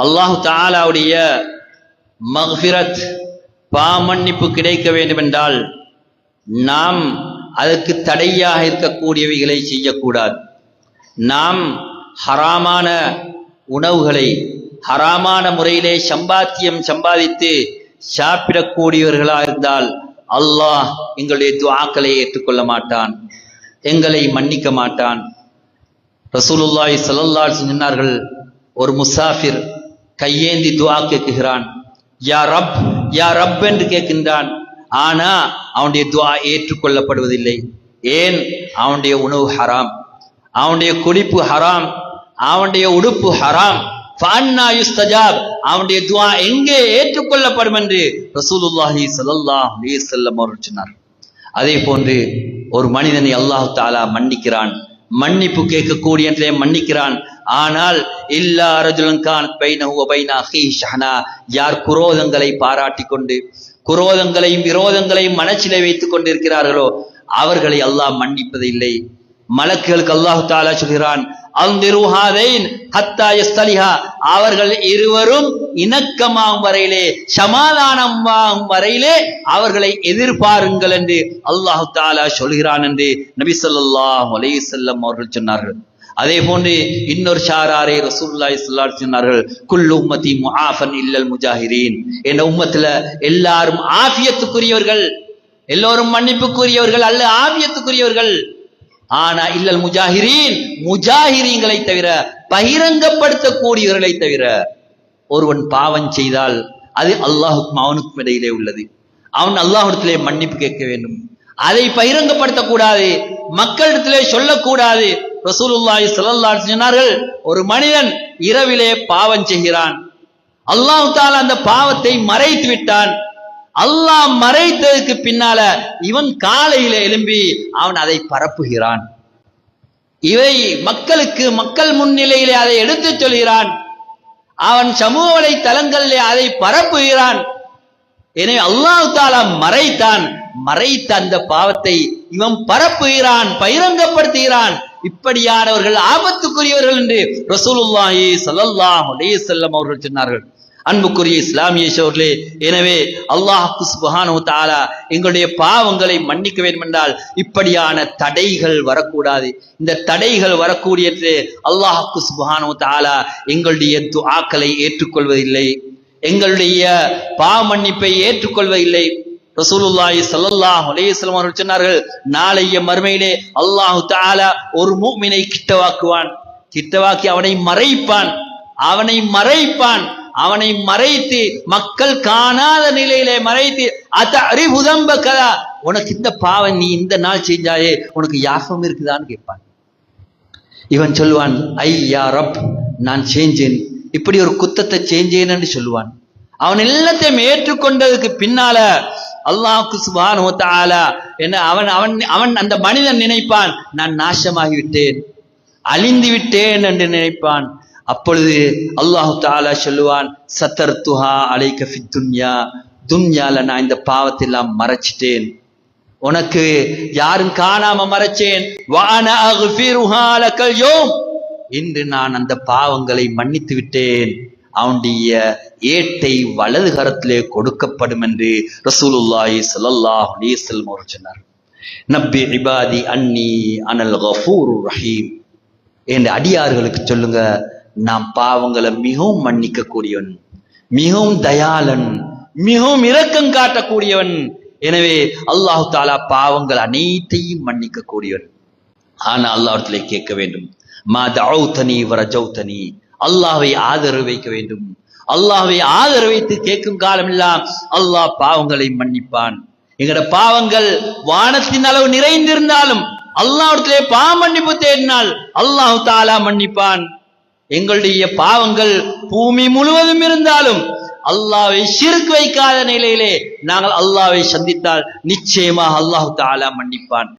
அல்லாஹு தஆலாவுடைய மக்ஃபிரத் பாமன்னிப்பு கிடைக்க வேண்டும் என்றால் நாம் அதற்கு தடையாக இருக்கக்கூடியவைகளை செய்யக்கூடாது. நாம் ஹராமான உணவுகளை ஹராமான முறையிலே சம்பாதித்து சாப்பிடக்கூடியவர்களாக இருந்தால் அல்லாஹ் எங்களுடைய துஆக்களை ஏற்றுக்கொள்ள மாட்டான், எங்களை மன்னிக்க மாட்டான். ரசூலுல்லாஹி ஸல்லல்லாஹு அலைஹி வஸல்லம் சொன்னார்கள், ஒரு முசாஃபிர் கையேந்தி துஆ கேட்கிறான், யா ரப் யா ரப் என்று கேட்கின்றான். ஆனா அவனுடைய துஆ ஏற்றுக்கொள்ளப்படுவதில்லை. ஏன்? அவனுடைய உணவு ஹராம், அவனுடைய குடிப்பு ஹராம், அவனுடைய உடுப்பு ஹராம். ஃபஅன்னா யுஸ்தஜாப், அவனுடைய துஆ எங்கே ஏற்றுக்கொள்ளப்படும் என்று ரசூலுல்லாஹி ஸல்லல்லாஹு அலைஹி வஸல்லம் அவர்கள் சொன்னார். அதே போன்று ஒரு மனிதனை அல்லாஹ் தஆலா மன்னிக்கிறான், மன்னிப்பு கேட்கக்கூடிய மன்னிக்கிறான். ஆனால் இல்லா ரஜுலன் கானத் பைனஹு வ பைன அஹீஹி ஷஹனா, யார் குரோதங்களை பாராட்டி கொண்டு குரோதங்களையும் விரோதங்களையும் மனச்சிலை வைத்துக் கொண்டிருக்கிறார்களோ அவர்களை அல்லாஹ் மன்னிப்பதில்லை. மலக்குகளுக்கு அல்லாஹ் தஆலா சொல்கிறான், அன்திருஹாதைன் ஹத்தா யஸ்தலிஹா, அவர்கள் இருவரும் இணக்கமாகும் வரையிலே சமாதானமாகும் வரையிலே அவர்களை எதிர்பாருங்கள் என்று அல்லாஹ் தஆலா சொல்கிறான் என்று நபி ஸல்லல்லாஹு அலைஹி வஸல்லம் அவர்கள் சொன்னார்கள். அதே போன்று இன்னொரு ஷாராரை ரசூலுல்லாஹி ஸல்லல்லாஹு அலைஹி வஸல்லம் சொன்னார்கள், குல்லு உம்மதி முஆஃபன் இல்லல் முஜாஹிரீன், என்ற உம்மத்துல எல்லாரும் ஆஃபியத்துக்குரியவர்கள், எல்லோரும் மன்னிப்புக்குரியவர்கள் அல்ல, ஆஃபியத்துக்குரியவர்கள். ஆனா இல்லல் முஜாஹிரீன், முஜாஹிரீன்களை தவிர, பகிரங்கப்படுத்தக்கூடியவர்களை தவிர. ஒருவன் பாவம் செய்தால் அது அல்லாஹுக்கும் அவனுக்கும் இடையிலே உள்ளது. அவன் அல்லாஹ்விடத்திலே மன்னிப்பு கேட்க வேண்டும், அதை பகிரங்கப்படுத்தக்கூடாது, மக்களிடத்திலே சொல்லக்கூடாது. ரசூலுல்லாஹி ஸல்லல்லாஹு அலைஹி வஸல்லம் சொன்னார்கள், ஒரு மனிதன் இரவிலே பாவம் செய்கிறான், அல்லாஹ் தஆலா அந்த பாவத்தை மறைத்து விட்டான். அல்லாஹ் மறைத்ததுக்கு பின்னால இவன் காலையில எழும்பி அவன் அதை பரப்புகிறான். இவை மக்களுக்கு மக்கள் முன்னிலையிலே அதை எடுத்துச் சொல்கிறான். அவன் சமூக வலைத்தளங்களிலே அதை பரப்புகிறான். எனவே அல்லாஹ் தஆலா மறைத்தான், மறைத்த அந்த பாவத்தை இவன் பரப்புகிறான், பகிரங்கப்படுத்துகிறான். இப்படியானவர்கள் ஆபத்துக்குரியவர்கள் என்று ரசூலுல்லாஹி ஸல்லல்லாஹு அலைஹி வஸல்லம் அவர்கள் சொன்னார்கள். அன்புக்குரிய இஸ்லாமிய சகோதரர்களே, எனவே அல்லாஹ் சுப்ஹானஹு வ தஆலா எங்களுடைய பாவங்களை மன்னிக்க வேண்டும் என்றால் இப்படியான தடைகள் வரக்கூடாது. இந்த தடைகள் வரக்கூடிய அல்லாஹ் சுப்ஹானஹு வ தஆலா எங்களுடைய துஆக்களை ஏற்றுக்கொள்வதில்லை, எங்களுடைய பாவ மன்னிப்பை ஏற்றுக்கொள்வதில்லை. ரசூலுல்லாஹி ஸல்லல்லாஹு அலைஹி வஸல்லம் அவர்கள் சொன்னார்கள், நாளைய மறுமையிலே அல்லாஹ் தஆலா ஒரு முஃமினை கிட்டவாக்குவான், கிட்டவாக்கி அவனை மறைப்பான், அவனை மறைத்து மக்கள் காணாத நிலையிலே மறைத்து, அத்தஅரிஃபு தம்பகதா, உனக்கு இந்த பாவம் நீ இந்த நாள் செஞ்சாயே உனக்கு யாஃபம் இருக்குதான்னு கேட்பான். இவன் சொல்லுவான், ஐ யா ரப், நான் செஞ்சேன், இப்படி ஒரு குத்தத்தை செஞ்சேன் என்று சொல்லுவான். அவன் எல்லாத்தையும் ஏற்றுக்கொண்டதுக்கு பின்னால அல்லாஹ் சுப்ஹானஹு வ தஆலா என்ன அவன் அந்த மனிதன் நினைப்பான், நான் நாசமாகி விட்டேன், அழிந்து விட்டேன் என்று நினைப்பான். அப்பொழுது அல்லாஹ் தஆலா சொல்லுவான், சத்தர்துஹா அலைக ஃபித் துன்யா, துன்யால நான் இந்த பாவத்தை எல்லாம் மறைச்சிட்டேன், உனக்கு யாரும் காணாம மறைச்சேன். வஅனா அக்ஃபிருஹா லக்கல் யௌம், இன்று நான் அந்த பாவங்களை மன்னித்து விட்டேன், அவனுடைய ஏட்டை வலது கரத்திலே கொடுக்கப்படும் என்று ரசூலுல்லாஹி ஸல்லல்லாஹு அலைஹி வஸல்லம் அவர்கள் சொன்னார். நப்பி இபாதி அன்னி அனல் கஃபூருர் ரஹீம், என்ற அடியார்களுக்கு சொல்லுங்க, நாம் பாவங்களை மிகவும் மன்னிக்க கூடியவன், மிகவும் தயாளன், மிகவும் இரக்கம் காட்டக்கூடியவன். எனவே அல்லாஹ் தஆலா பாவங்கள் அனைத்தையும் மன்னிக்க கூடியவன். ஆனா அல்லாஹ்விடத்திலே கேட்க வேண்டும், மா தஅவுதனி வரஜௌதனி, அல்லாஹ்வை ஆதரவு வைக்க வேண்டும். அல்லாஹ்வை ஆதரவு வைத்து கேட்கும் காலமெல்லாம் அல்லாஹ் பாவங்களை மன்னிப்பான். எங்கட பாவங்கள் வானத்தின் அளவு நிறைந்திருந்தாலும் அல்லாஹ்விடத்திலே பாவ மன்னிப்பு தேடினால் அல்லாஹ் தஆலா மன்னிப்பான். எங்களுடைய பாவங்கள் பூமி முழுவதும் இருந்தாலும் அல்லாஹ்வை ஷிர்க் வைக்காத நிலையிலே நாங்கள் அல்லாஹ்வை சந்தித்தால் நிச்சயமாக அல்லாஹ் தஆலா மன்னிப்பான்.